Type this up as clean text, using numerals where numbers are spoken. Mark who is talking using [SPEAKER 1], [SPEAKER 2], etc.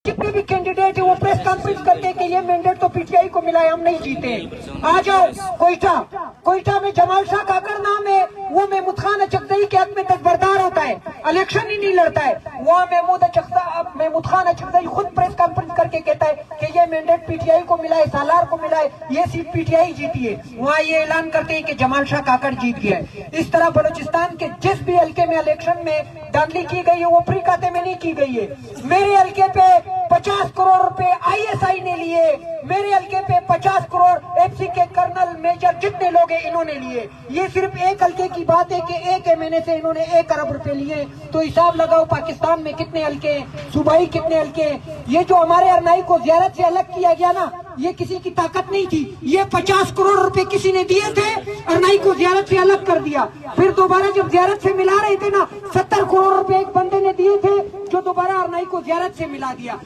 [SPEAKER 1] जितने भी कैंडिडेट है वो प्रेस कॉन्फ्रेंस करते हैं कि ये मैंडेट तो पीटीआई को मिला है, हम नहीं जीते। आ जाओ कोयटा में जमाल शाह काकर नाम है, वो महमूद खान अचकजई के हक में दस्तबरदार होता है, इलेक्शन ही नहीं लड़ता है। वहाँ महमूद खान अचकजई खुद प्रेस कॉन्फ्रेंस करके कहता है कि ये मैंडेट पीटीआई को मिला है, सालार को मिला है, ये सीट पीटीआई जीती है। वहाँ ये ऐलान करते हैं कि जमाल शाह काकर जीत गया है। इस तरह बलूचिस्तान के जिस भी हल्के में इलेक्शन में धांधली की गई है वो फ्री खाते में नहीं की गई है। मेरे हल्के पे 50 करोड़ रुपए आईएसआई ने लिए, मेरे हल्के पे 50 करोड़ एफसी के कर्नल मेजर जितने लोग हैं इन्होंने लिए। ये सिर्फ एक हल्के की बात है कि एक एमएनए से इन्होंने 1 अरब रुपए लिए। तो हिसाब लगाओ पाकिस्तान में कितने हल्के हैं, सूबाई कितने हल्के हैं। ये जो हमारे अरनाई को ज़ियारत से अलग किया गया ना, ये किसी की ताकत नहीं थी। ये 50 करोड़ रुपए किसी ने दिए थे, अरनाई को ज़ियारत से अलग कर दिया। फिर दोबारा जब ज़ियारत से मिला रहे थे ना, 70 करोड़ रुपए एक बंदे ने दिए थे जो दोबारा अरनाई को ज़ियारत से मिला दिया।